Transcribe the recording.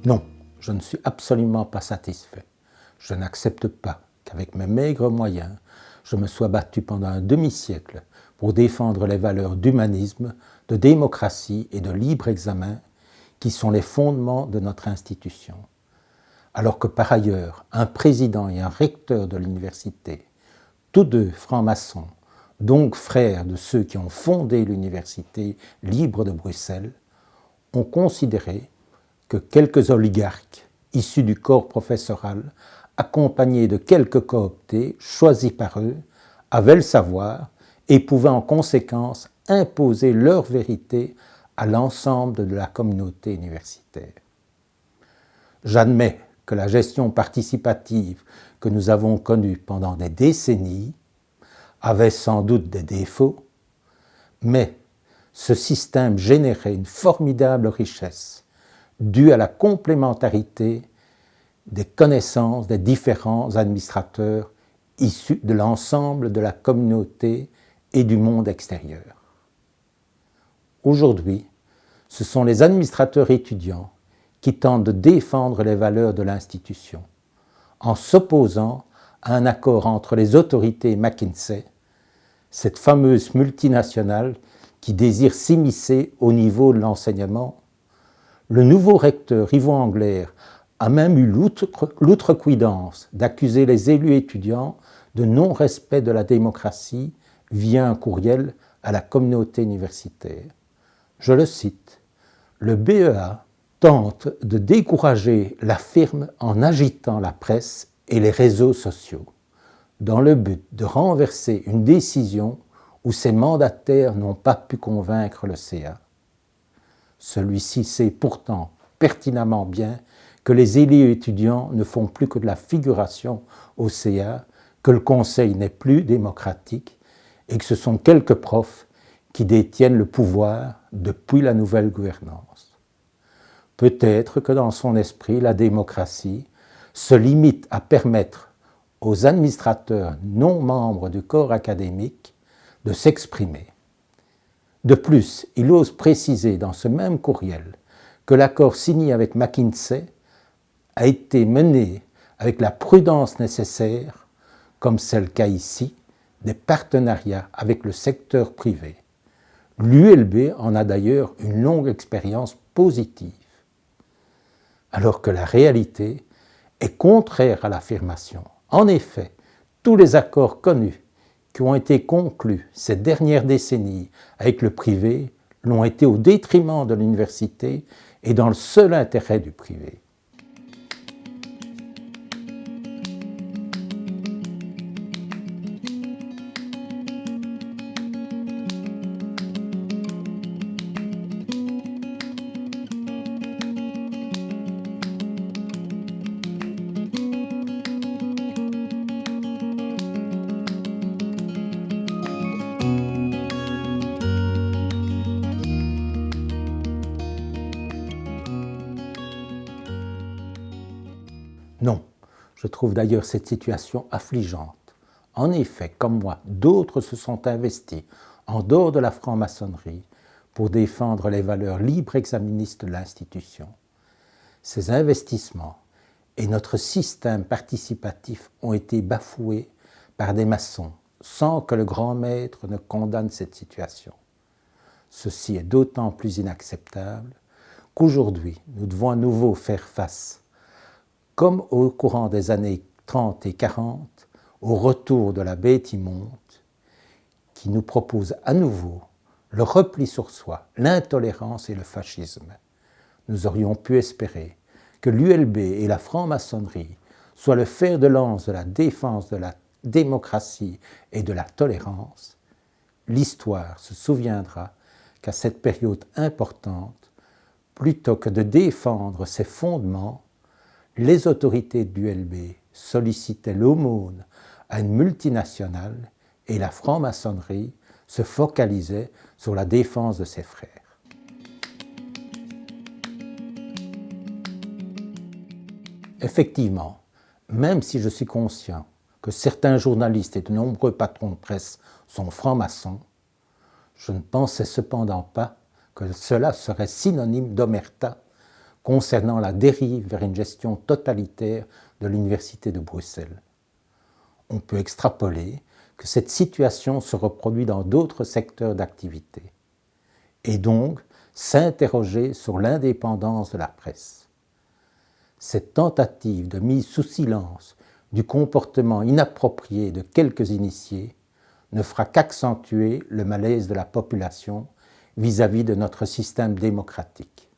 Non, je ne suis absolument pas satisfait. Je n'accepte pas qu'avec mes maigres moyens, je me sois battu pendant un demi-siècle pour défendre les valeurs d'humanisme, de démocratie et de libre examen qui sont les fondements de notre institution. Alors que par ailleurs, un président et un recteur de l'université, tous deux francs-maçons, donc frères de ceux qui ont fondé l'université libre de Bruxelles, ont considéré que quelques oligarques issus du corps professoral, accompagnés de quelques cooptés choisis par eux, avaient le savoir et pouvaient en conséquence imposer leur vérité à l'ensemble de la communauté universitaire. J'admets que la gestion participative que nous avons connue pendant des décennies avait sans doute des défauts, mais ce système générait une formidable richesse due à la complémentarité des connaissances des différents administrateurs issus de l'ensemble de la communauté et du monde extérieur. Aujourd'hui, ce sont les administrateurs étudiants qui tentent de défendre les valeurs de l'institution, en s'opposant à un accord entre les autorités McKinsey, cette fameuse multinationale qui désire s'immiscer au niveau de l'enseignement. Le nouveau recteur Yvon Angler a même eu l'outrecuidance d'accuser les élus étudiants de non-respect de la démocratie via un courriel à la communauté universitaire. Je le cite, « Le BEA tente de décourager la firme en agitant la presse et les réseaux sociaux, dans le but de renverser une décision où ses mandataires n'ont pas pu convaincre le CA. Celui-ci sait pourtant pertinemment bien que les élus étudiants ne font plus que de la figuration au CA, que le conseil n'est plus démocratique et que ce sont quelques profs qui détiennent le pouvoir depuis la nouvelle gouvernance. Peut-être que dans son esprit, la démocratie se limite à permettre aux administrateurs non membres du corps académique de s'exprimer. De plus, il ose préciser dans ce même courriel que l'accord signé avec McKinsey a été mené avec la prudence nécessaire, comme c'est le cas ici, des partenariats avec le secteur privé. L'ULB en a d'ailleurs une longue expérience positive, alors que la réalité est contraire à l'affirmation. En effet, tous les accords connus qui ont été conclus ces dernières décennies avec le privé l'ont été au détriment de l'université et dans le seul intérêt du privé. Non, je trouve d'ailleurs cette situation affligeante. En effet, comme moi, d'autres se sont investis en dehors de la franc-maçonnerie pour défendre les valeurs libres exaministes de l'institution. Ces investissements et notre système participatif ont été bafoués par des maçons sans que le grand maître ne condamne cette situation. Ceci est d'autant plus inacceptable qu'aujourd'hui, nous devons à nouveau faire face, comme au courant des années 30 et 40, au retour de la bête immonde, qui nous propose à nouveau le repli sur soi, l'intolérance et le fascisme. Nous aurions pu espérer que l'ULB et la franc-maçonnerie soient le fer de lance de la défense de la démocratie et de la tolérance. L'histoire se souviendra qu'à cette période importante, plutôt que de défendre ses fondements, les autorités de l'ULB sollicitaient l'aumône à une multinationale et la franc-maçonnerie se focalisait sur la défense de ses frères. Effectivement, même si je suis conscient que certains journalistes et de nombreux patrons de presse sont francs-maçons, je ne pensais cependant pas que cela serait synonyme d'omerta concernant la dérive vers une gestion totalitaire de l'Université de Bruxelles. On peut extrapoler que cette situation se reproduit dans d'autres secteurs d'activité, et donc s'interroger sur l'indépendance de la presse. Cette tentative de mise sous silence du comportement inapproprié de quelques initiés ne fera qu'accentuer le malaise de la population vis-à-vis de notre système démocratique.